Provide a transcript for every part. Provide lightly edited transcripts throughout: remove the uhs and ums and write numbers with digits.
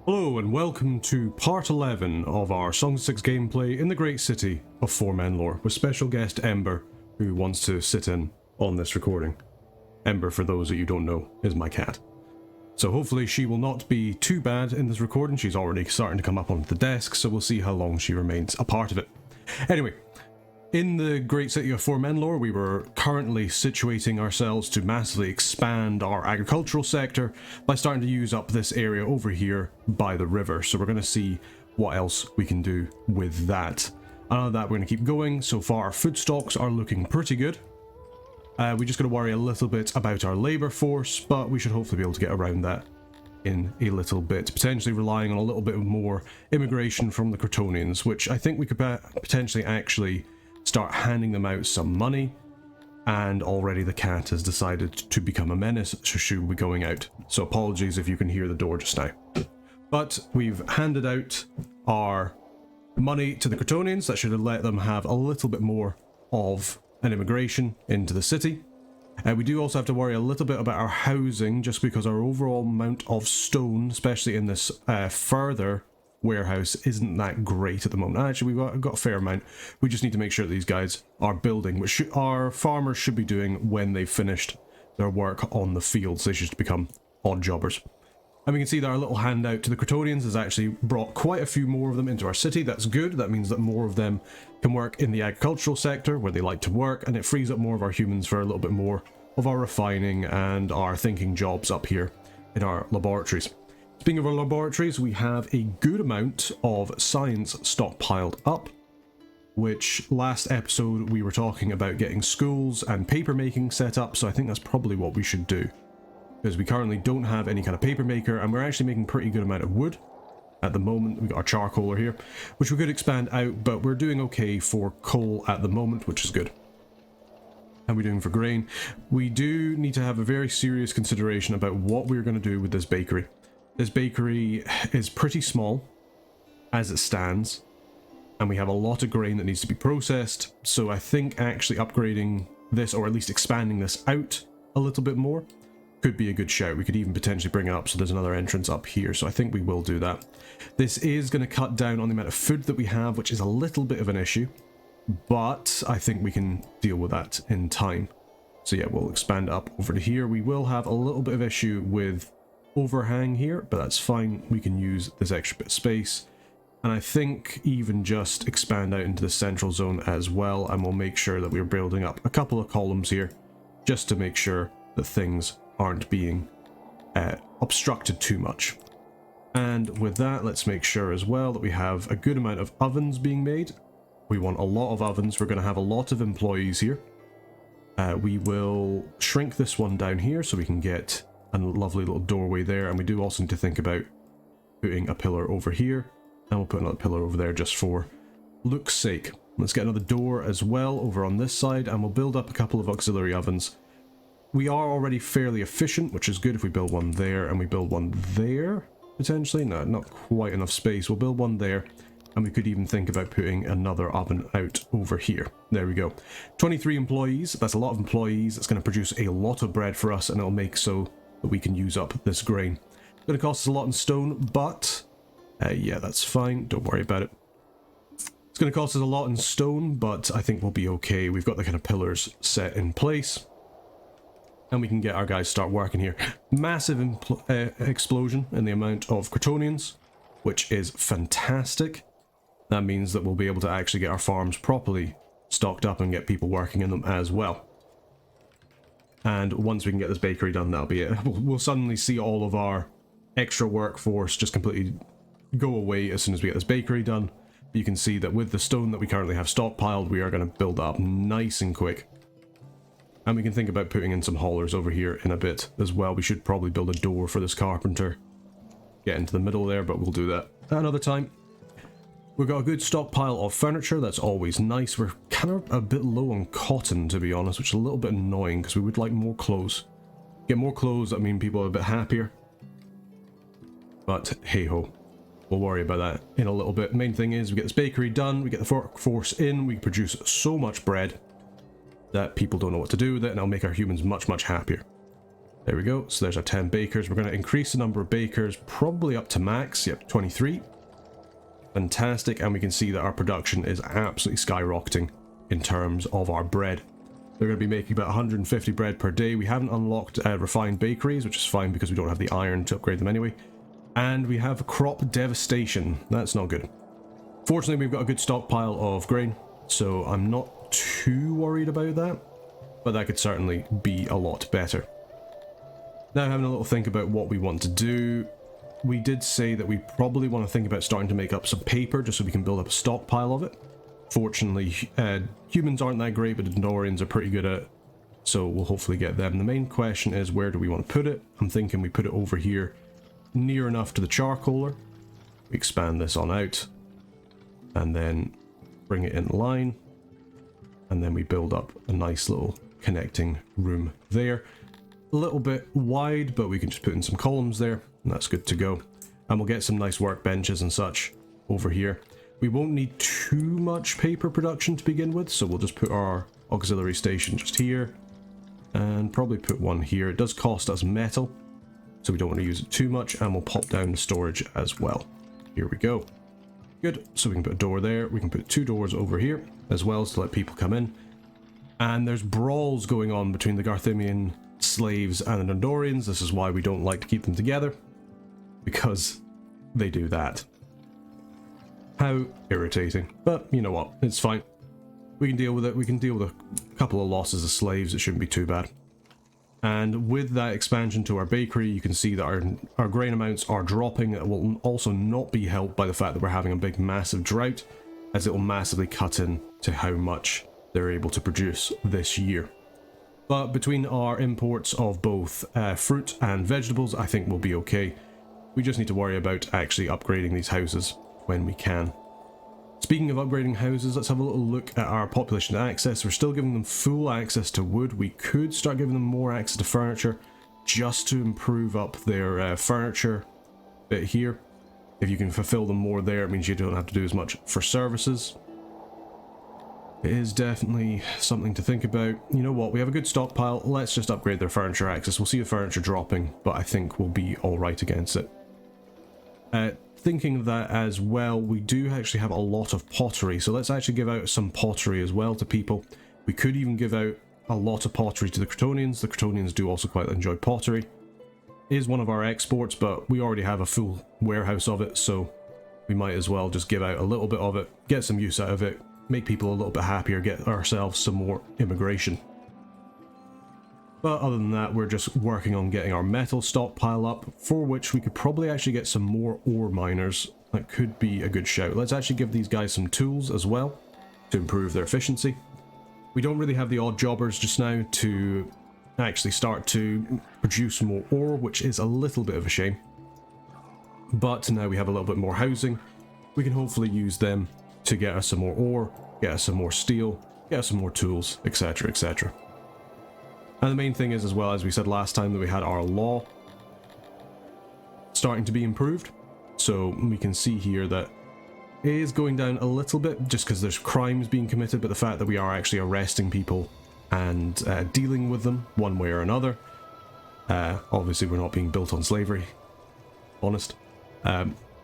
Hello and welcome to part 11 of our Songs of Syx gameplay in the great city of Foremenlore with special guest Ember, who wants to sit in on this recording. Ember, for those that you don't know, is my cat. So hopefully she will not be too bad in this recording. She's already starting to come up onto the desk, so we'll see how long she remains a part of it. Anyway, in the great city of Foremenlore, we were currently situating ourselves to massively expand our agricultural sector by starting to use up this area over here by the river. So we're going to see what else we can do with that. Out of that, we're going to keep going. So far, our food stocks are looking pretty good. We just got to worry a little bit about our labour force, but we should hopefully be able to get around that in a little bit, potentially relying on a little bit more immigration from the Crotonians, which I think we could potentially actually start handing them out some money. And already the cat has decided to become a menace, so she will be going out. So apologies if you can hear the door just now. But we've handed out our money to the Crotonians. That should have let them have a little bit more of an immigration into the city. We do also have to worry a little bit about our housing, just because our overall amount of stone, especially in this further warehouse, isn't that great at the moment. Actually, we've got a fair amount. We just need to make sure that these guys are building, which our farmers should be doing when they've finished their work on the fields. They should become odd jobbers. And we can see that our little handout to the Crotonians has actually brought quite a few more of them into our city. That's good. That means that more of them can work in the agricultural sector where they like to work, and it frees up more of our humans for a little bit more of our refining and our thinking jobs up here in our laboratories. Speaking of our laboratories, we have a good amount of science stockpiled up, which last episode we were talking about getting schools and paper making set up, so I think that's probably what we should do. Because we currently don't have any kind of paper maker, and we're actually making pretty good amount of wood at the moment. We've got our charcoaler here, which we could expand out, but we're doing okay for coal at the moment, which is good. How are we doing for grain? We do need to have a very serious consideration about what we're going to do with this bakery. This bakery is pretty small as it stands, and we have a lot of grain that needs to be processed, so I think actually upgrading this, or at least expanding this out a little bit more, could be a good shout. We could even potentially bring it up so there's another entrance up here, so I think we will do that. This is going to cut down on the amount of food that we have, which is a little bit of an issue, but I think we can deal with that in time. So yeah, we'll expand up over to here. We will have a little bit of issue with overhang here, but that's fine. We can use this extra bit of space, and I think even just expand out into the central zone as well, and we'll make sure that we're building up a couple of columns here just to make sure that things aren't being obstructed too much. And with that, let's make sure as well that we have a good amount of ovens being made. We want a lot of ovens. We're going to have a lot of employees here. We will shrink this one down here so we can get a lovely little doorway there, and we do also need to think about putting a pillar over here, and we'll put another pillar over there just for look's sake. Let's get another door as well over on this side, and we'll build up a couple of auxiliary ovens. We are already fairly efficient, which is good. If we build one there and we build one there, potentially. No, not quite enough space. We'll build one there, and we could even think about putting another oven out over here. There we go. 23 employees. That's a lot of employees. It's going to produce a lot of bread for us, and it'll make so that we can use up this grain. It's going to cost us a lot in stone, but yeah, that's fine. Don't worry about it. It's going to cost us a lot in stone, but I think we'll be okay. We've got the kind of pillars set in place, and we can get our guys start working here. Massive explosion in the amount of Crotonians, which is fantastic. That means that we'll be able to actually get our farms properly stocked up and get people working in them as well. And once we can get this bakery done, that'll be it. We'll suddenly see all of our extra workforce just completely go away as soon as we get this bakery done. You can see that with the stone that we currently have stockpiled, we are going to build up nice and quick. And we can think about putting in some haulers over here in a bit as well. We should probably build a door for this carpenter. Get into the middle there, but we'll do that another time. We've got a good stockpile of furniture. That's always nice. We're kind of a bit low on cotton, to be honest, which is a little bit annoying because we would like more clothes. Get more clothes, that means people are a bit happier. But hey-ho. We'll worry about that in a little bit. Main thing is we get this bakery done, we get the workforce in, we produce so much bread that people don't know what to do with it, and it'll make our humans much, much happier. There we go. So there's our 10 bakers. We're going to increase the number of bakers probably up to max. Yep, 23. Fantastic. And we can see that our production is absolutely skyrocketing in terms of our bread. They're going to be making about 150 bread per day. We haven't unlocked refined bakeries, which is fine because we don't have the iron to upgrade them anyway. And we have crop devastation. That's not good. Fortunately, we've got a good stockpile of grain, so I'm not too worried about that, but that could certainly be a lot better. Now, having a little think about what we want to do, we did say that we probably want to think about starting to make up some paper just so we can build up a stockpile of it. Fortunately, humans aren't that great, but the Dendorians are pretty good at it, so we'll hopefully get them. The main question is, where do we want to put it? I'm thinking we put it over here, near enough to the charcoaler. We expand this on out, and then bring it in line, and then we build up a nice little connecting room there. A little bit wide, but we can just put in some columns there, and that's good to go. And we'll get some nice workbenches and such over here. We won't need too much paper production to begin with, so we'll just put our auxiliary station just here, and probably put one here. It does cost us metal, so we don't want to use it too much, and we'll pop down the storage as well. Here we go. Good, so we can put a door there. We can put 2 doors over here as well to let people come in. And there's brawls going on between the Garthimian slaves and the Dendorians. This is why we don't like to keep them together, because they do that. How irritating. But you know what, it's fine. We can deal with it. We can deal with a couple of losses of slaves. It shouldn't be too bad. And with that expansion to our bakery, you can see that our grain amounts are dropping. It will also not be helped by the fact that we're having a big massive drought, as it will massively cut in to how much they're able to produce this year. But between our imports of both fruit and vegetables, I think we'll be okay. We just need to worry about actually upgrading these houses when we can. Speaking of upgrading houses, let's have a little look at our population access. We're still giving them full access to wood. We could start giving them more access to furniture just to improve up their furniture bit here. If you can fulfill them more there, it means you don't have to do as much for services. It is definitely something to think about. You know what, we have a good stockpile. Let's just upgrade their furniture access. We'll see the furniture dropping, but I think we'll be alright against it. Thinking of that as well, we do actually have a lot of pottery, so let's actually give out some pottery as well to people. We could even give out a lot of pottery to the Crotonians. The Crotonians do also quite enjoy pottery. It is one of our exports, but we already have a full warehouse of it, so we might as well just give out a little bit of it, get some use out of it, make people a little bit happier, get ourselves some more immigration. But other than that, we're just working on getting our metal stockpile up, for which we could probably actually get some more ore miners. That could be a good shout. Let's actually give these guys some tools as well to improve their efficiency. We don't really have the odd jobbers just now to actually start to produce more ore, which is a little bit of a shame. But now we have a little bit more housing. We can hopefully use them to get us some more ore, get us some more steel, get us some more tools, etc, etc. And the main thing is, as well, as we said last time, that we had our law starting to be improved. So we can see here that it is going down a little bit just because there's crimes being committed, but the fact that we are actually arresting people and dealing with them one way or another. Obviously we're not being built on slavery, honest.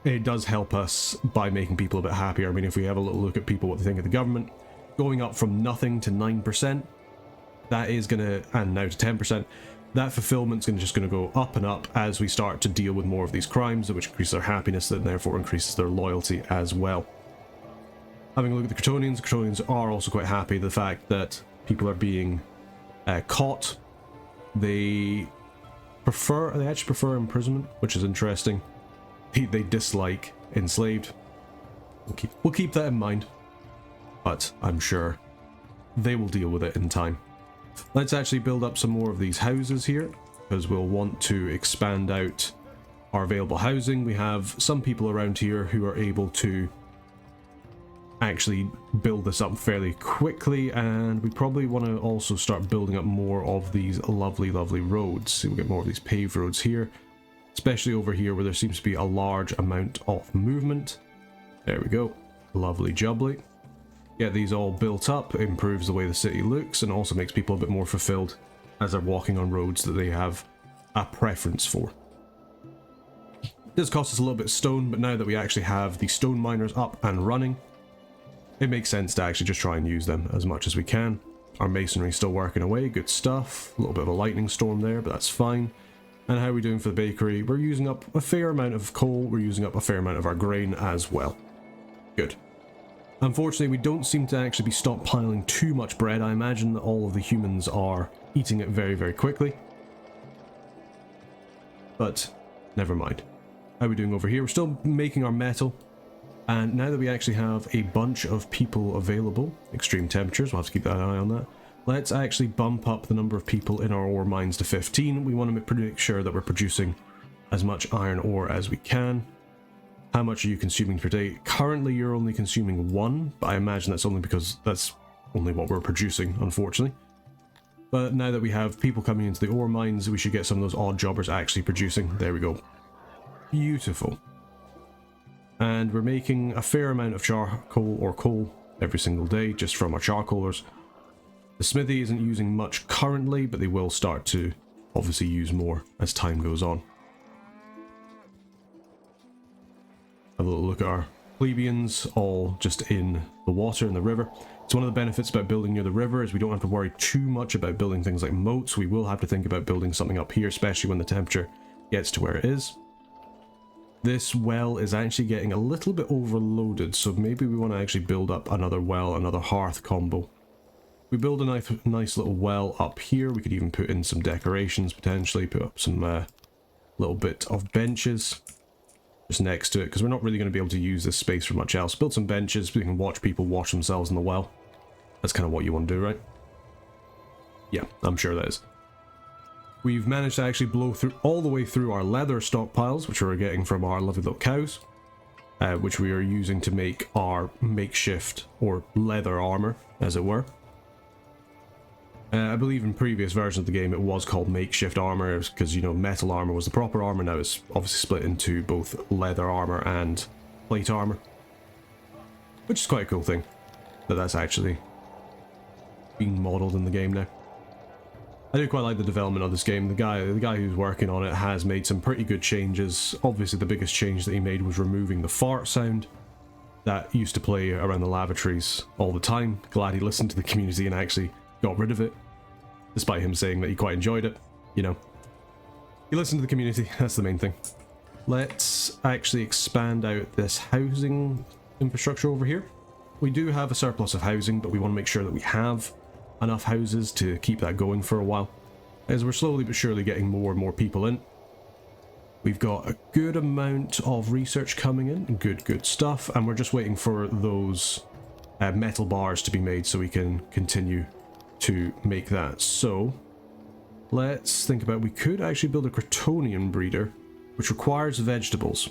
It does help us by making people a bit happier. I mean, if we have a little look at people, what they think of the government, going up from nothing to 9%, that is going to, and now to 10%, that fulfillment's just going to go up and up as we start to deal with more of these crimes, which increases their happiness and therefore increases their loyalty as well. Having a look at the Crotonians are also quite happy the fact that people are being caught. They actually prefer imprisonment, which is interesting. They dislike enslaved. We'll keep that in mind, but I'm sure they will deal with it in time. Let's actually build up some more of these houses here, because we'll want to expand out our available housing. We have some people around here who are able to actually build this up fairly quickly, and we probably want to also start building up more of these lovely roads. So we'll get more of these paved roads here, especially over here where there seems to be a large amount of movement. There we go, lovely jubbly. Get these all built up, improves the way the city looks, and also makes people a bit more fulfilled as they're walking on roads that they have a preference for. It does cost us a little bit of stone, but now that we actually have the stone miners up and running, it makes sense to actually just try and use them as much as we can. Our masonry's still working away, good stuff. A little bit of a lightning storm there, but that's fine. And how are we doing for the bakery? We're using up a fair amount of coal, we're using up a fair amount of our grain as well. Good. Unfortunately, we don't seem to actually be stockpiling too much bread. I imagine that all of the humans are eating it very, very quickly. But never mind. How are we doing over here? We're still making our metal. And now that we actually have a bunch of people available, extreme temperatures, we'll have to keep that eye on that. Let's actually bump up the number of people in our ore mines to 15. We want to make sure that we're producing as much iron ore as we can. How much are you consuming per day? Currently you're only consuming 1, but I imagine that's only because that's only what we're producing, unfortunately. But now that we have people coming into the ore mines, we should get some of those odd jobbers actually producing. There we go. Beautiful. And we're making a fair amount of charcoal or coal every single day just from our charcoalers. The smithy isn't using much currently, but they will start to obviously use more as time goes on. Have a little look at our plebeians all just in the water in the river. It's one of the benefits about building near the river is we don't have to worry too much about building things like moats. We will have to think about building something up here, especially when the temperature gets to where it is. This well is actually getting a little bit overloaded, so maybe we want to actually build up another well, another hearth combo. We build a nice little well up here. We could even put in some decorations potentially, put up some little bit of benches just next to it, because we're not really going to be able to use this space for much else. Build some benches so we can watch people wash themselves in the well. That's kind of what you want to do, right? Yeah, I'm sure that is. We've managed to actually blow through all the way through our leather stockpiles, which we're getting from our lovely little cows, which we are using to make our makeshift or leather armor, as it were. I believe in previous versions of the game it was called makeshift armor because, you know, metal armor was the proper armor. Now it's obviously split into both leather armor and plate armor, which is quite a cool thing that that's actually being modeled in the game now. I do quite like the development of this game. The guy who's working on it has made some pretty good changes. Obviously the biggest change that he made was removing the fart sound that used to play around the lavatories all the time. Glad he listened to the community and actually got rid of it, despite him saying that he quite enjoyed it. You know, he listened to the community, that's the main thing. Let's actually expand out this housing infrastructure over here. We do have a surplus of housing, but we want to make sure that we have enough houses to keep that going for a while, as we're slowly but surely getting more and more people in. We've got a good amount of research coming in, good stuff, and we're just waiting for those metal bars to be made so we can continue to make that. So let's think about, we could actually build a Crotonian breeder which requires vegetables.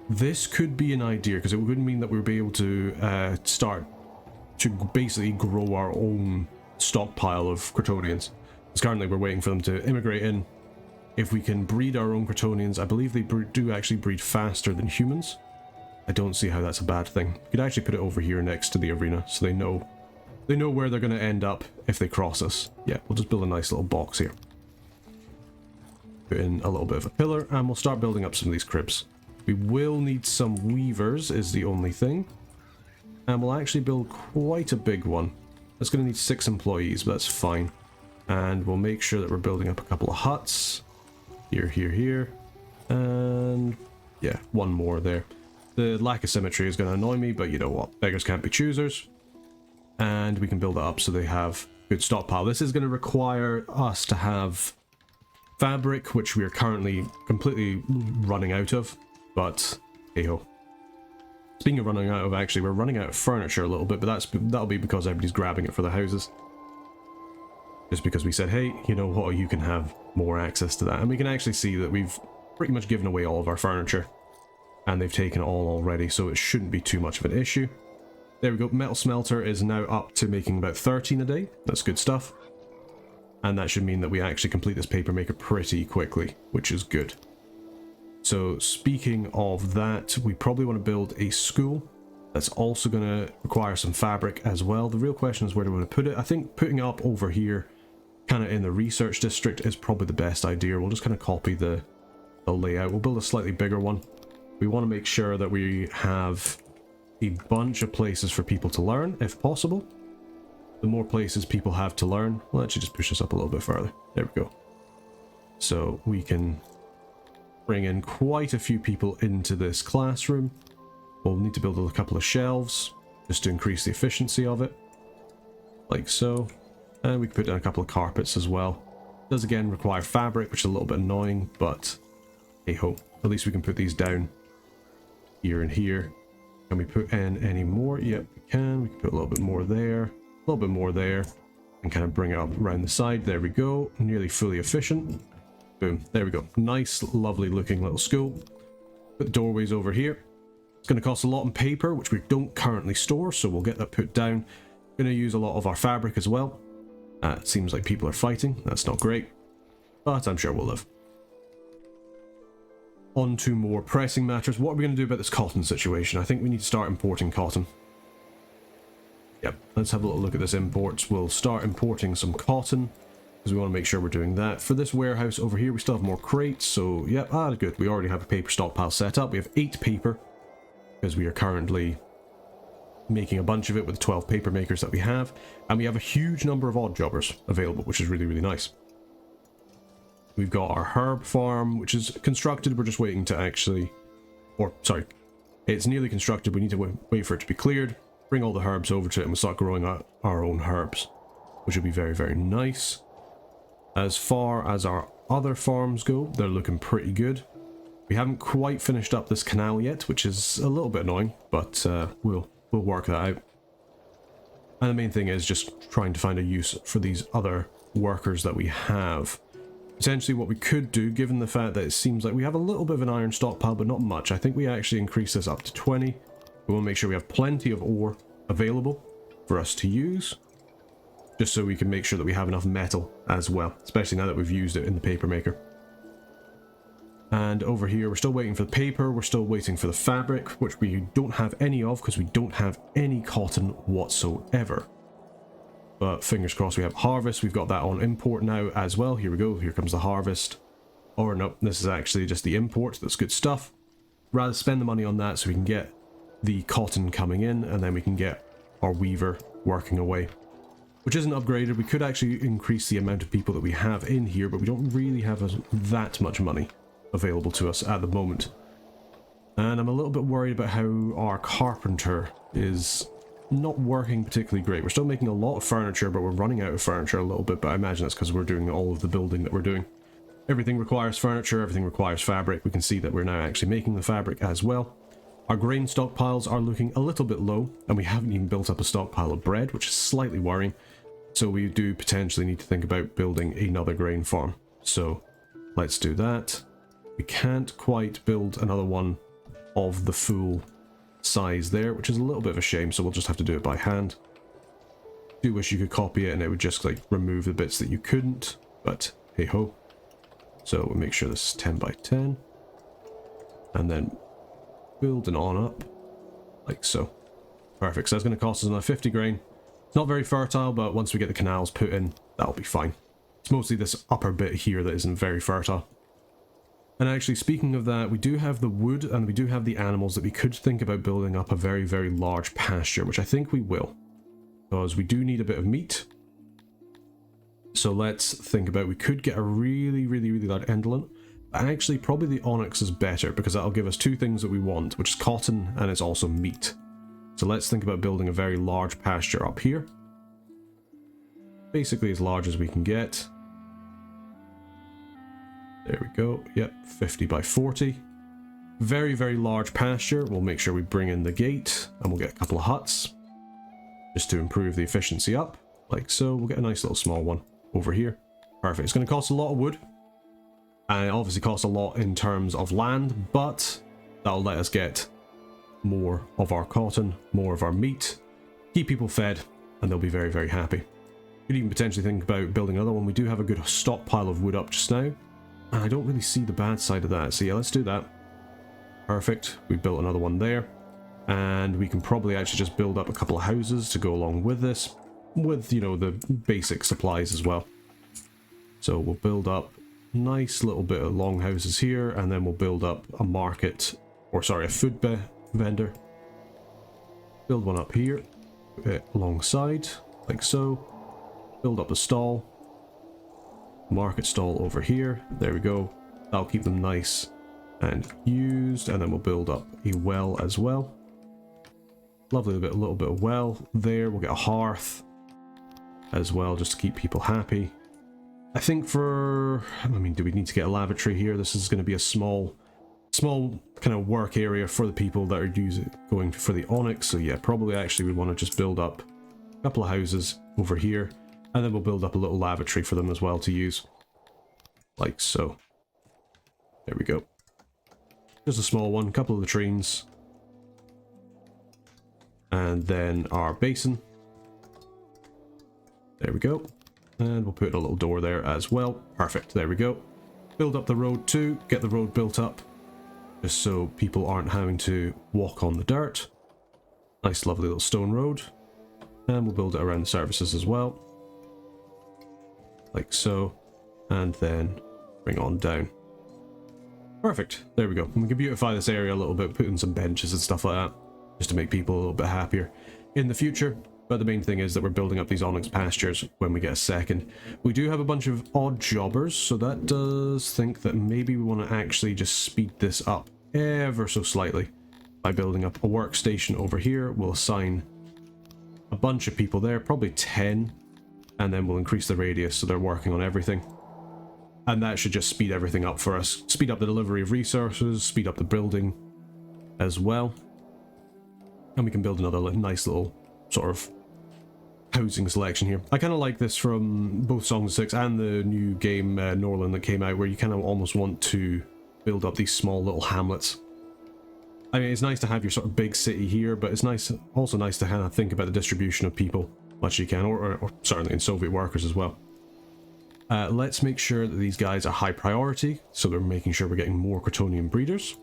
This could be an idea because it would mean that we'll be able to start to basically grow our own stockpile of Crotonians, because currently we're waiting for them to immigrate in. If we can breed our own Crotonians, I believe they do actually breed faster than humans. I don't see how that's a bad thing. We could actually put it over here next to the arena so they know where they're going to end up if they cross us. Yeah, we'll just build a nice little box here. Put in a little bit of a pillar, and we'll start building up some of these cribs. We will need some weavers, is the only thing. And we'll actually build quite a big one. That's going to need 6 employees, but that's fine. And we'll make sure that we're building up a couple of huts. Here. And yeah, one more there. The lack of symmetry is going to annoy me, but you know what? Beggars can't be choosers. And we can build it up so they have good stockpile. This is going to require us to have fabric, which we are currently completely running out of, but hey-ho. Speaking of running out of, actually, we're running out of furniture a little bit, but that'll be because everybody's grabbing it for the houses. Just because we said, hey, you know what, you can have more access to that. And we can actually see that we've pretty much given away all of our furniture, and they've taken it all already, so it shouldn't be too much of an issue. There we go, metal smelter is now up to making about 13 a day. That's good stuff. And that should mean that we actually complete this paper maker pretty quickly, which is good. So speaking of that, we probably want to build a school. That's also going to require some fabric as well. The real question is where do we want to put it? I think putting it up over here kind of in the research district is probably the best idea. We'll just kind of copy the layout. We'll build a slightly bigger one. We want to make sure that we have a bunch of places for people to learn, if possible. The more places people have to learn, we'll actually just push this up a little bit further. There we go. So we can bring in quite a few people into this classroom. We'll need to build a couple of shelves just to increase the efficiency of it. Like so. And we can put down a couple of carpets as well. It does again require fabric, which is a little bit annoying, but hey ho. At least we can put these down here and here. Can we put in any more? Yep, we can. We can put a little bit more there, a little bit more there, and kind of bring it up around the side. There we go. Nearly fully efficient. Boom. There we go. Nice, lovely looking little school. Put the doorways over here. It's going to cost a lot in paper, which we don't currently store, so we'll get that put down. Going to use a lot of our fabric as well. It seems like people are fighting. That's not great, but I'm sure we'll live. On to more pressing matters. What are we going to do about this cotton situation? I think we need to start importing cotton. Yep, let's have a little look at this imports. We'll start importing some cotton, because we want to make sure we're doing that. For this warehouse over here, we still have more crates, so yep, good. We already have a paper stockpile set up. We have 8 paper, because we are currently making a bunch of it with the 12 paper makers that we have, and we have a huge number of odd jobbers available, which is really, really nice. We've got our herb farm, which is constructed. We're just waiting to actually, or sorry, it's nearly constructed. We need to wait for it to be cleared, bring all the herbs over to it, and we'll start growing our own herbs, which will be very, very nice. As far as our other farms go, they're looking pretty good. We haven't quite finished up this canal yet, which is a little bit annoying, but we'll work that out. And the main thing is just trying to find a use for these other workers that we have. Essentially what we could do, given the fact that it seems like we have a little bit of an iron stockpile, but not much, I think we actually increase this up to 20. We want to make sure we have plenty of ore available for us to use, just so we can make sure that we have enough metal as well, especially now that we've used it in the paper maker. And over here, we're still waiting for the paper, we're still waiting for the fabric, which we don't have any of because we don't have any cotton whatsoever. But fingers crossed we have harvest. We've got that on import now as well. Here we go. Here comes the harvest. Or no, this is actually just the import. That's good stuff. Rather spend the money on that so we can get the cotton coming in, and then we can get our weaver working away. Which isn't upgraded. We could actually increase the amount of people that we have in here, but we don't really have that much money available to us at the moment. And I'm a little bit worried about how our carpenter is not working particularly great. We're still making a lot of furniture, but we're running out of furniture a little bit, but I imagine that's because we're doing all of the building that we're doing. Everything requires furniture, everything requires fabric. We can see that we're now actually making the fabric as well. Our grain stockpiles are looking a little bit low, and we haven't even built up a stockpile of bread, which is slightly worrying. So we do potentially need to think about building another grain farm. So let's do that. We can't quite build another one of the full size there, which is a little bit of a shame, so we'll just have to do it by hand. Do wish you could copy it and it would just like remove the bits that you couldn't, but hey ho. So we'll make sure this is 10 by 10, and then building on up like so. Perfect. So that's going to cost us another 50 grain. It's not very fertile, but once we get the canals put in, that'll be fine. It's mostly this upper bit here that isn't very fertile. And actually, speaking of that, we do have the wood and we do have the animals that we could think about building up a very, very large pasture, which I think we will, because we do need a bit of meat. So let's think about, we could get a really, really, really large indolent, but actually probably the onyx is better because that'll give us 2 things that we want, which is cotton and it's also meat. So let's think about building a very large pasture up here. Basically as large as we can get. There we go. Yep, 50 by 40. Very, very large pasture. We'll make sure we bring in the gate and we'll get a couple of huts just to improve the efficiency up. Like so. We'll get a nice little small one over here. Perfect. It's going to cost a lot of wood. And it obviously costs a lot in terms of land, but that'll let us get more of our cotton, more of our meat, keep people fed, and they'll be very, very happy. Could even potentially think about building another one. We do have a good stockpile of wood up just now. And I don't really see the bad side of that. So yeah, let's do that. Perfect. We built another one there. And we can probably actually just build up a couple of houses to go along with this. With, you know, the basic supplies as well. So we'll build up a nice little bit of longhouses here, and then we'll build up a market, or sorry, a food vendor. Build one up here, put it alongside, like so. Build up a stall. Market stall over here. There we go. That'll keep them nice and used, and then we'll build up a well as well. Lovely bit, a little bit of well there. We'll get a hearth as well, just to keep people happy. I think for, I mean, do we need to get a lavatory here? This is going to be a small kind of work area for the people that are going for the onyx. So yeah, probably actually we want to just build up a couple of houses over here, and then we'll build up a little lavatory for them as well to use, like so. There we go. Just a small one, a couple of latrines, and then our basin. There we go. And we'll put a little door there as well. Perfect, there we go. Build up the road too, get the road built up, just so people aren't having to walk on the dirt. Nice lovely little stone road. And we'll build it around the services as well, like so, and then bring on down. Perfect, there we go. And we can beautify this area a little bit, put in some benches and stuff like that, just to make people a little bit happier in the future. But the main thing is that we're building up these onyx pastures when we get a second. We do have a bunch of odd jobbers, so that does think that maybe we want to actually just speed this up ever so slightly by building up a workstation over here. We'll assign a bunch of people there, probably 10, and then we'll increase the radius so they're working on everything. And that should just speed everything up for us. Speed up the delivery of resources, speed up the building as well. And we can build another nice little sort of housing selection here. I kind of like this from both Songs of Syx and the new game Norland that came out, where you kind of almost want to build up these small little hamlets. I mean, it's nice to have your sort of big city here, but it's also nice to kind of think about the distribution of people much as you can, or certainly in Soviet workers as well. Let's make sure that these guys are high priority, so they're making sure we're getting more Crotonian breeders.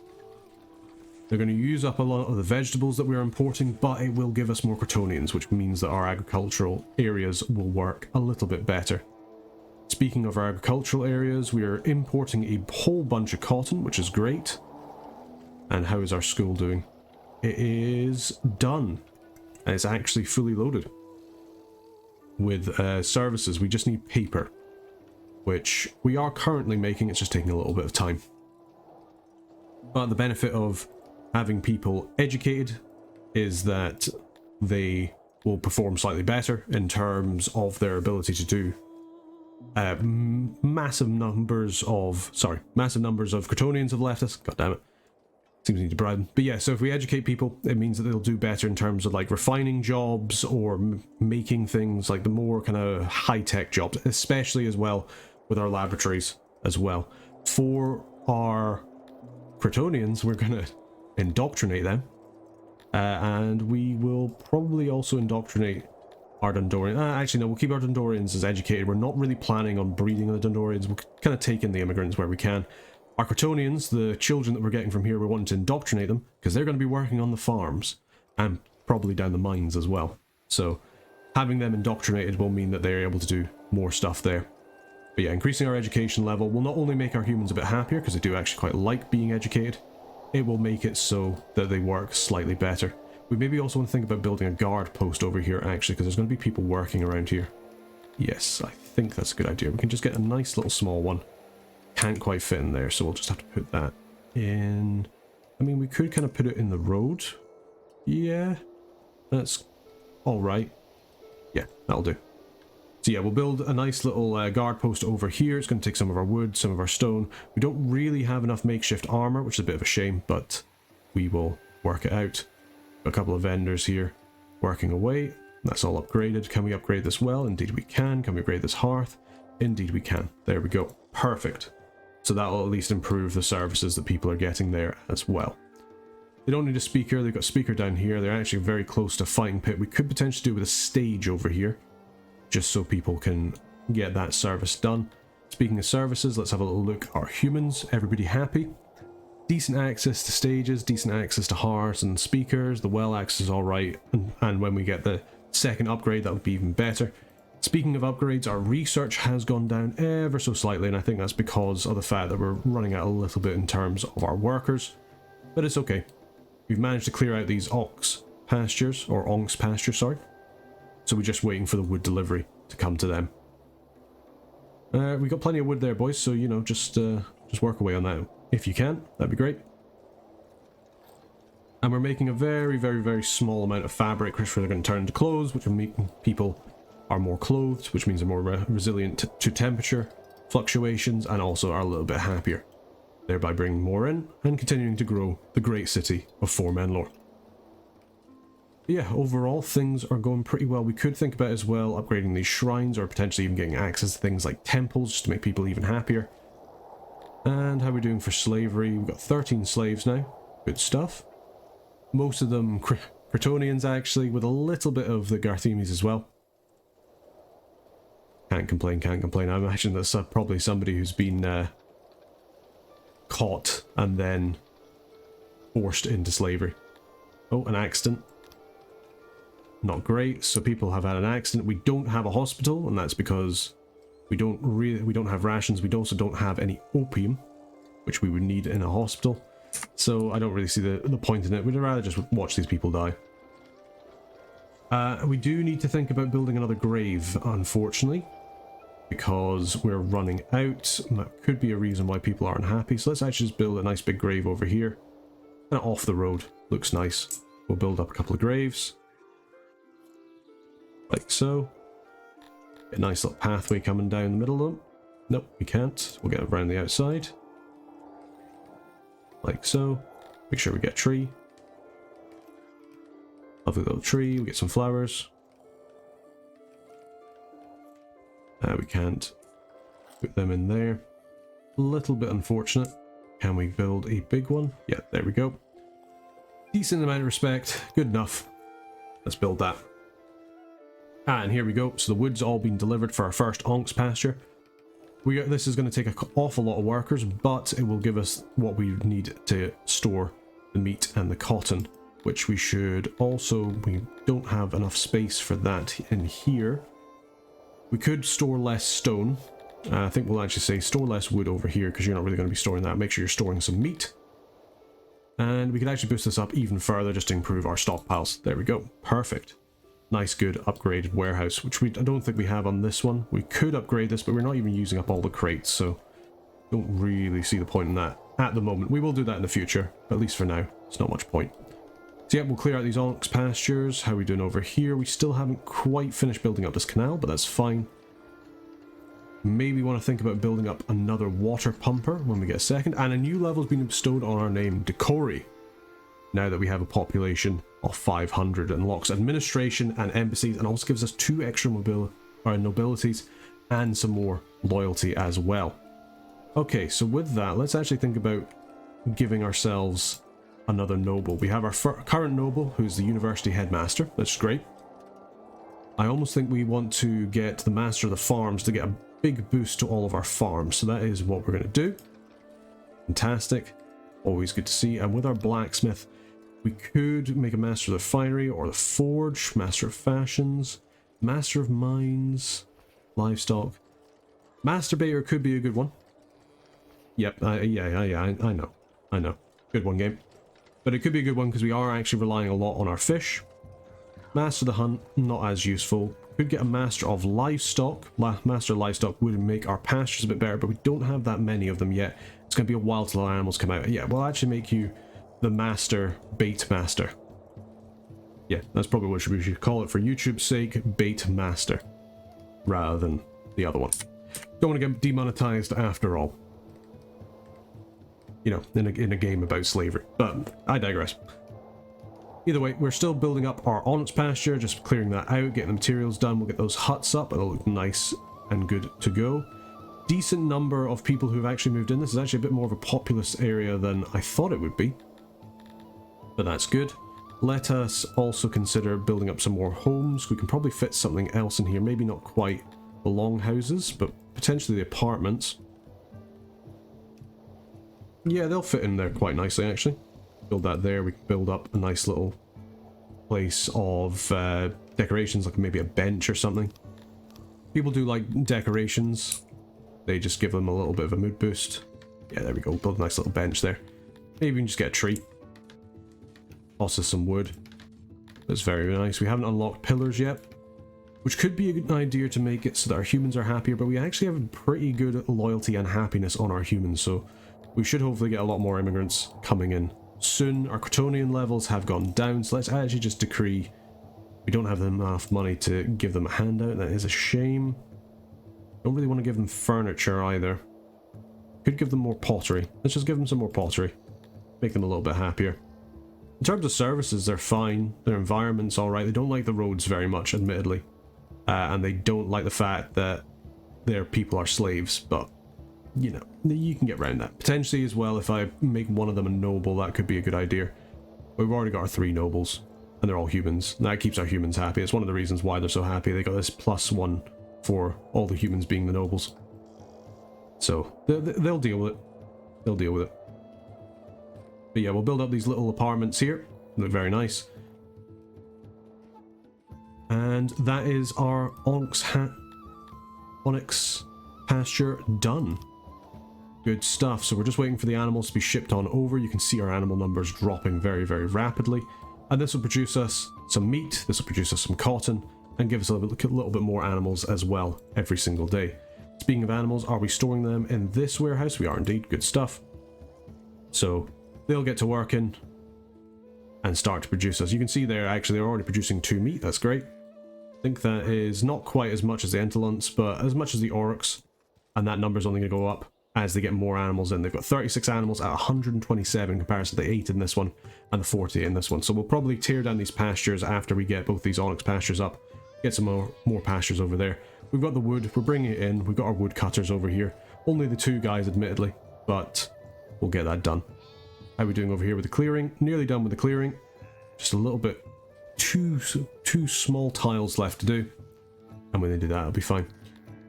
They're going to use up a lot of the vegetables that we're importing, but it will give us more Crotonians, which means that our agricultural areas will work a little bit better. Speaking of our agricultural areas, we are importing a whole bunch of cotton, which is great. And how is our school doing? It is done. And it's actually fully loaded with services. We just need paper, which we are currently making. It's just taking a little bit of time. But the benefit of having people educated is that they will perform slightly better in terms of their ability to do massive numbers of Crotonians have left us. God damn it. Seems we need to bribe them. But yeah, so if we educate people, it means that they'll do better in terms of like refining jobs or making things like the more kind of high-tech jobs, especially as well with our laboratories as well. For our Crotonians, we're going to indoctrinate them, and we will probably also indoctrinate our Dundorians. Actually no, we'll keep our Dundorians as educated. We're not really planning on breeding the Dundorians. We'll kind of take in the immigrants where we can. Our Crotonians, the children that we're getting from here, we're wanting to indoctrinate them because they're going to be working on the farms and probably down the mines as well. So having them indoctrinated will mean that they're able to do more stuff there. But yeah, increasing our education level will not only make our humans a bit happier, because they do actually quite like being educated, it will make it so that they work slightly better. We maybe also want to think about building a guard post over here, actually, because there's going to be people working around here. Yes, I think that's a good idea. We can just get a nice little small one. Can't quite fit in there, so we'll just have to put that in. I mean, we could kind of put it in the road. Yeah, that's alright. Yeah, that'll do. So yeah, we'll build a nice little guard post over here. It's going to take some of our wood, some of our stone. We don't really have enough makeshift armor, which is a bit of a shame, but we will work it out. A couple of vendors here working away. That's all upgraded. Can we upgrade this well? Indeed we can. Can we upgrade this hearth? Indeed we can. There we go. Perfect. So that will at least improve the services that people are getting there as well. They don't need a speaker. They've got a speaker down here. They're actually very close to fighting pit. We could potentially do with a stage over here, just so people can get that service done. Speaking of services, let's have a little look. Our humans, everybody happy? Decent access to stages, decent access to hearths and speakers. The well access is alright, and when we get the second upgrade, that would be even better. Speaking of upgrades, our research has gone down ever so slightly, and I think that's because of the fact that we're running out a little bit in terms of our workers. But it's okay. We've managed to clear out these onks pastures, sorry. So we're just waiting for the wood delivery to come to them. We got plenty of wood there, boys, so, you know, just work away on that if you can. That'd be great. And we're making a very, very, very small amount of fabric, which we're going to turn into clothes, which will make people are more clothed, which means they're more resilient to temperature fluctuations and also are a little bit happier, thereby bringing more in and continuing to grow the great city of Foremenlore. Yeah, overall things are going pretty well. We could think about as well upgrading these shrines or potentially even getting access to things like temples just to make people even happier. And how are we doing for slavery? We've got 13 slaves now. Good stuff. Most of them Kryptonians actually, with a little bit of the Garthemes as well. Can't complain, can't complain. I imagine that's probably somebody who's been caught and then forced into slavery. Oh, an accident. Not great. So people have had an accident. We don't have a hospital, and that's because we don't have rations. We also don't have any opium, which we would need in a hospital. So I don't really see the point in it. We'd rather just watch these people die. We do need to think about building another grave, unfortunately, because we're running out. And that could be a reason why people aren't happy. So let's actually just build a nice big grave over here. Kind of off the road. Looks nice. We'll build up a couple of graves. Like so. Get a nice little pathway coming down the middle of them. Nope, we can't. We'll get around the outside. Like so. Make sure we get a tree. Lovely little tree. We get some flowers. We can't put them in there. A little bit unfortunate. Can we build a big one? Yeah, there we go. Decent amount of respect. Good enough. Let's build that. And here we go. So the wood's all been delivered for our first onks pasture. This is going to take an awful lot of workers, but it will give us what we need to store the meat and the cotton, which we should also... We don't have enough space for that in here. We could store less stone. I think we'll actually say store less wood over here because you're not really going to be storing that. Make sure you're storing some meat. And we could actually boost this up even further just to improve our stockpiles. There we go. Perfect. Nice, good, upgraded warehouse, which I don't think we have on this one. We could upgrade this, but we're not even using up all the crates, so don't really see the point in that at the moment. We will do that in the future, but at least for now, it's not much point. So yeah, we'll clear out these onks pastures. How are we doing over here? We still haven't quite finished building up this canal, but that's fine. Maybe want to think about building up another water pumper when we get a second. And a new level's been bestowed on our name, Decori. Now that we have a population of 500, unlocks administration and embassies, and also gives us 2 extra nobilities and some more loyalty as well. Okay, so with that, let's actually think about giving ourselves another noble. We have our current noble, who's the university headmaster. That's great. I almost think we want to get the master of the farms to get a big boost to all of our farms. So that is what we're going to do. Fantastic. Always good to see. And with our blacksmith, we could make a master of the finery or the forge, master of fashions, master of mines, livestock. Masturbator could be a good one. Yep, yeah, I know. Good one, game. But it could be a good one because we are actually relying a lot on our fish. Master of the hunt, not as useful. Could get a master of livestock. Master of livestock would make our pastures a bit better, but we don't have that many of them yet. It's going to be a while till our animals come out. Yeah, we'll actually make you the master, bait master. Yeah, that's probably what we should call it for YouTube's sake, bait master, rather than the other one. Don't want to get demonetized after all. You know, in a game about slavery, but I digress. Either way, we're still building up our onks pasture, just clearing that out, getting the materials done. We'll get those huts up, it'll look nice and good to go. Decent number of people who've actually moved in. This is actually a bit more of a populous area than I thought it would be, but that's good. Let us also consider building up some more homes. We can probably fit something else in here, maybe not quite the longhouses, but potentially the apartments. Yeah, they'll fit in there quite nicely, actually. Build that there. We can build up a nice little place of decorations, like maybe a bench or something. People do like decorations. They just give them a little bit of a mood boost. Yeah, there we go. Build a nice little bench there. Maybe we can just get a tree. Also some wood. That's very nice. We haven't unlocked pillars yet, which could be a good idea to make it so that our humans are happier, but we actually have pretty good loyalty and happiness on our humans, so we should hopefully get a lot more immigrants coming in soon. Our Crotonian levels have gone down, so let's actually just decree we don't have enough money to give them a handout. That is a shame. Don't really want to give them furniture either. Could give them more pottery. Let's just give them some more pottery. Make them a little bit happier. In terms of services, they're fine. Their environment's alright. They don't like the roads very much, admittedly. And they don't like the fact that their people are slaves, but, you know, you can get around that. Potentially as well, if I make one of them a noble, that could be a good idea. We've already got our 3 nobles, and they're all humans. That keeps our humans happy. It's one of the reasons why they're so happy. They got this +1 for all the humans being the nobles. So, they'll deal with it. They'll deal with it. But yeah, we'll build up these little apartments here. Look very nice. And that is our onyx pasture done. Good stuff. So we're just waiting for the animals to be shipped on over. You can see our animal numbers dropping very, very rapidly. And this will produce us some meat, this will produce us some cotton, and give us a little bit more animals as well every single day. Speaking of animals, are we storing them in this warehouse? We are indeed. Good stuff. So they'll get to working and start to produce us. You can see there, actually, they're already producing 2 meat. That's great. I think that is not quite as much as the Entelunts, but as much as the Oryx, and that number's only going to go up as they get more animals in. They've got 36 animals at 127 in comparison to the 8 in this one and the 40 in this one. So we'll probably tear down these pastures after we get both these onyx pastures up, get some more pastures over there. We've got the wood, we're bringing it in, we've got our wood cutters over here. Only the 2 guys, admittedly, but we'll get that done. How are we doing over here with the clearing? Nearly done with the clearing. Just a little bit, two small tiles left to do. And when they do that, it'll be fine.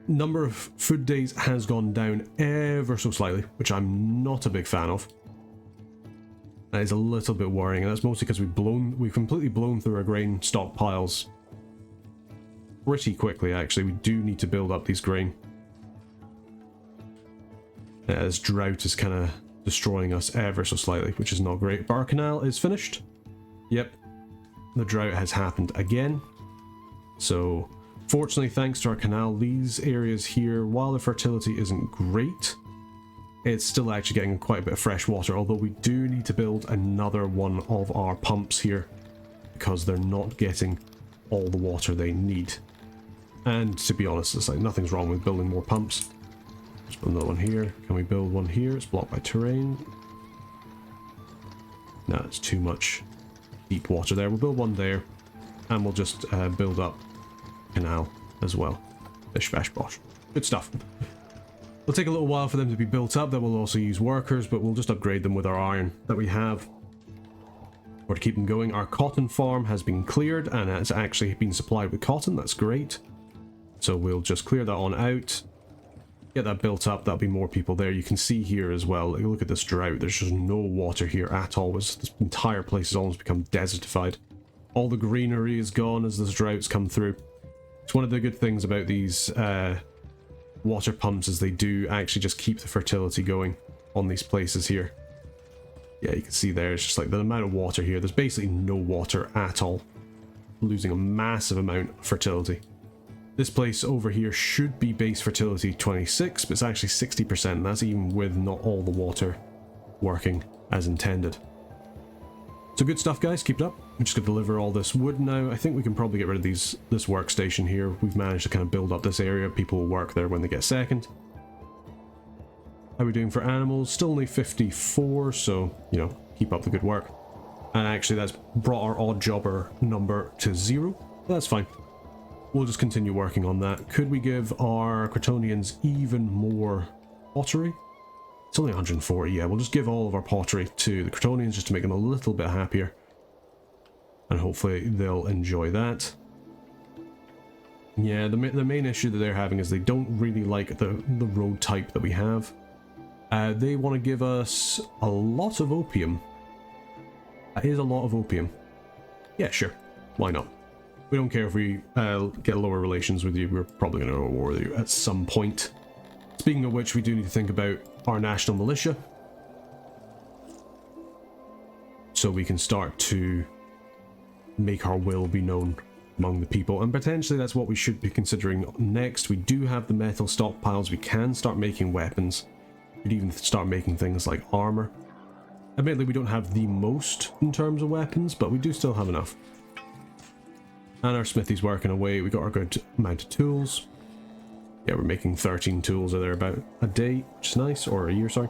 Number of food days has gone down ever so slightly, which I'm not a big fan of. That is a little bit worrying, and that's mostly because we've completely blown through our grain stockpiles pretty quickly, actually. We do need to build up these grain. As drought is kind of destroying us ever so slightly, which is not great. But our canal is finished. Yep. The drought has happened again. So, fortunately, thanks to our canal, these areas here, while the fertility isn't great, it's still actually getting quite a bit of fresh water, although we do need to build another one of our pumps here because they're not getting all the water they need. And to be honest, it's like nothing's wrong with building more pumps. Let's build another one here. Can we build one here? It's blocked by terrain. No, it's too much deep water there. We'll build one there, and we'll just build up canal as well. Bish bash bosh. Good stuff. It'll take a little while for them to be built up. That will also use workers, but we'll just upgrade them with our iron that we have. Or to keep them going. Our cotton farm has been cleared and it's actually been supplied with cotton. That's great. So we'll just clear that on out. Get that built up. That'll be more people there. You can see here as well. Look at this drought. There's just no water here at all. This entire place has almost become desertified. All the greenery is gone as this drought's come through. It's one of the good things about these water pumps is they do actually just keep the fertility going on these places here. Yeah, you can see there, it's just like the amount of water here. There's basically no water at all. Losing a massive amount of fertility. This place over here should be base fertility 26, but it's actually 60%. And that's even with not all the water working as intended. So good stuff, guys. Keep it up. I'm just going to deliver all this wood now. I think we can probably get rid of this workstation here. We've managed to kind of build up this area. People will work there when they get second. How are we doing for animals? Still only 54, so, you know, keep up the good work. And actually, that's brought our odd jobber number to 0. But that's fine. We'll just continue working on that. Could we give our Crotonians even more pottery? It's only 140, yeah. We'll just give all of our pottery to the Crotonians just to make them a little bit happier. And hopefully they'll enjoy that. Yeah, the main issue that they're having is they don't really like the road type that we have. They want to give us a lot of opium. That is a lot of opium. Yeah, sure. Why not? We don't care if we get lower relations with you. We're probably going to go to war with you at some point. Speaking of which, we do need to think about our national militia. So we can start to make our will be known among the people. And potentially that's what we should be considering next. We do have the metal stockpiles. We can start making weapons. We could even start making things like armor. Admittedly, we don't have the most in terms of weapons, but we do still have enough. And our smithy's working away. We got our good amount of tools. Yeah, we're making 13 tools or thereabout a day, which is nice, or a year, sorry.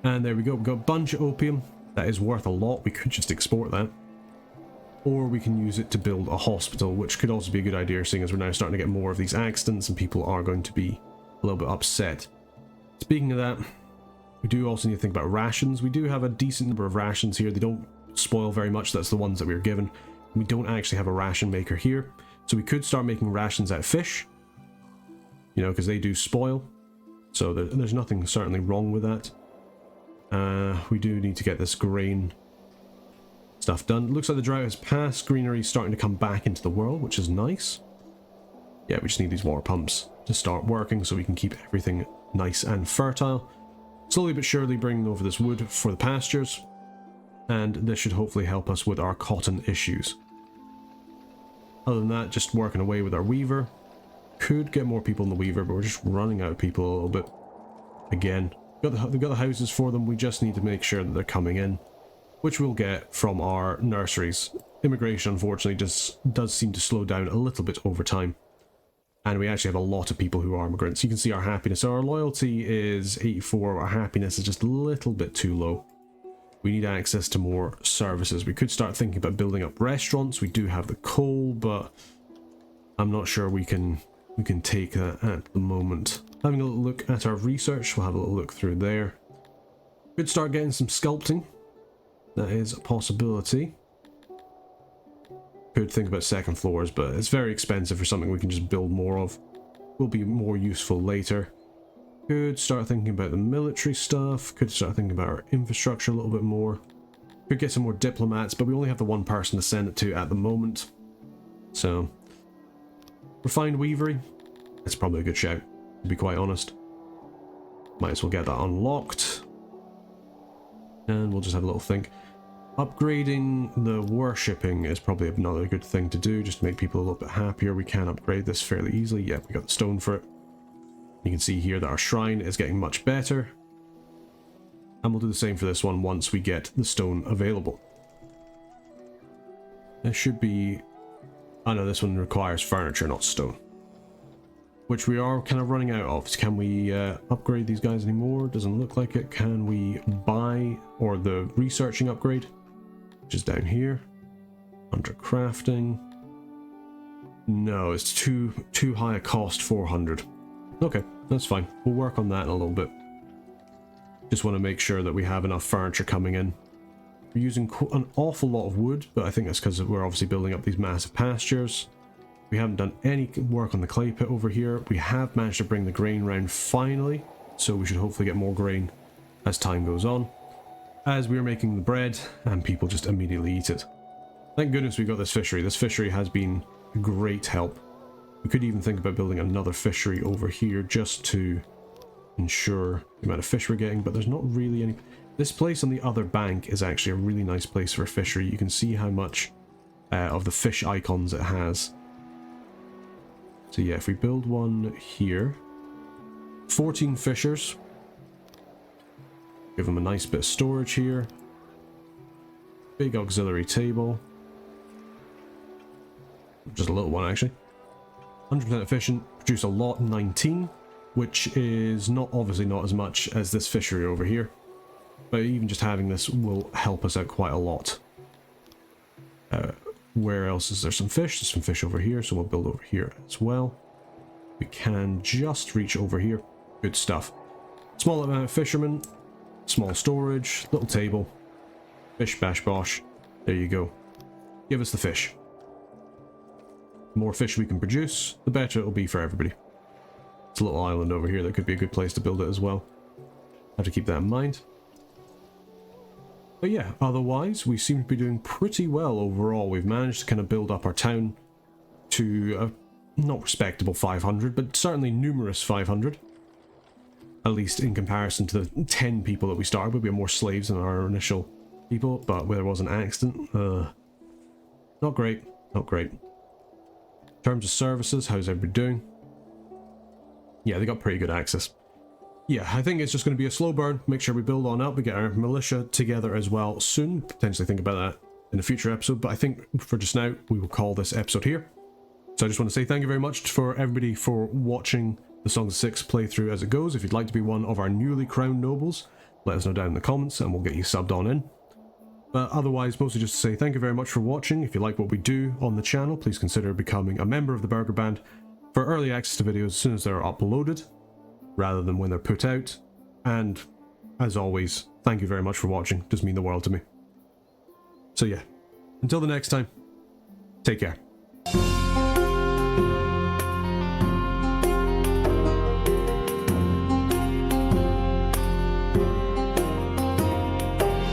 And there we go. We've got a bunch of opium. That is worth a lot. We could just export that. Or we can use it to build a hospital, which could also be a good idea, seeing as we're now starting to get more of these accidents and people are going to be a little bit upset. Speaking of that, we do also need to think about rations. We do have a decent number of rations here. They don't spoil very much. That's the ones that we were given. We don't actually have a ration maker here. So we could start making rations out of fish. You know, because they do spoil. So there's nothing certainly wrong with that. We do need to get this grain stuff done. Looks like the drought has passed. Greenery is starting to come back into the world, which is nice. Yeah, we just need these water pumps to start working so we can keep everything nice and fertile. Slowly but surely bringing over this wood for the pastures. And this should hopefully help us with our cotton issues. Other than that, just working away with our weaver. Could get more people in the weaver, but we're just running out of people a little bit. Again, we've got the houses for them. We just need to make sure that they're coming in, which we'll get from our nurseries. Immigration, unfortunately, just does seem to slow down a little bit over time. And we actually have a lot of people who are immigrants. You can see our happiness. So our loyalty is 84. Our happiness is just a little bit too low. We need access to more services. We could start thinking about building up restaurants. We do have the coal, but I'm not sure we can take that at the moment. Having a little look at our research, we'll have a little look through there. Could start getting some sculpting. That is a possibility. Could think about second floors, but it's very expensive for something we can just build more of. Will be more useful later. Could start thinking about the military stuff. Could start thinking about our infrastructure a little bit more. Could get some more diplomats, but we only have the one person to send it to at the moment. So, refined weavery. That's probably a good shout, to be quite honest. Might as well get that unlocked. And we'll just have a little think. Upgrading the worshipping is probably another good thing to do, just to make people a little bit happier. We can upgrade this fairly easily. Yep, we got the stone for it. You can see here that our shrine is getting much better. And we'll do the same for this one once we get the stone available. There should be... I know this one requires furniture, not stone. Which we are kind of running out of. Can we upgrade these guys anymore? Doesn't look like it. Can we buy, or the researching upgrade, which is down here, under crafting? No, it's too high a cost, 400. Okay, that's fine. We'll work on that in a little bit. Just want to make sure that we have enough furniture coming in. We're using an awful lot of wood, but I think that's because we're obviously building up these massive pastures. We haven't done any work on the clay pit over here. We have managed to bring the grain round finally, so we should hopefully get more grain as time goes on. As we are making the bread, and people just immediately eat it. Thank goodness we got this fishery. This fishery has been a great help. We could even think about building another fishery over here just to ensure the amount of fish we're getting, but there's not really any... This place on the other bank is actually a really nice place for a fishery. You can see how much of the fish icons it has. So yeah, if we build one here, 14 fishers, give them a nice bit of storage here, big auxiliary table, just a little one actually, 100% efficient, produce a lot, 19, which is obviously not as much as this fishery over here, but even just having this will help us out quite a lot. Where else is there some fish? There's some fish over here, so we'll build over here as well. We can just reach over here. Good stuff. Small amount of fishermen, small storage, little table, bish bash bosh. There you go. Give us the fish. The more fish we can produce, the better it'll be for everybody. It's a little island over here that could be a good place to build it as well. Have to keep that in mind. But yeah, otherwise, we seem to be doing pretty well overall. We've managed to kind of build up our town to a not respectable 500, but certainly numerous 500. At least in comparison to the 10 people that we started with. We have more slaves than our initial people, but where there was an accident. Not great, not great. In terms of services, how's everybody doing? Yeah, they got pretty good access. Yeah, I think it's just going to be a slow burn. Make sure we build on up. We get our militia together as well soon. Potentially think about that in a future episode, but I think for just now, we will call this episode here. So I just want to say thank you very much for everybody for watching the Songs of Syx playthrough as it goes. If you'd like to be one of our newly crowned nobles, let us know down in the comments and we'll get you subbed on in. But otherwise, mostly just to say thank you very much for watching. If you like what we do on the channel, please consider becoming a member of the Burger Band for early access to videos as soon as they're uploaded, rather than when they're put out. And as always, thank you very much for watching. It does mean the world to me. So yeah, until the next time, take care.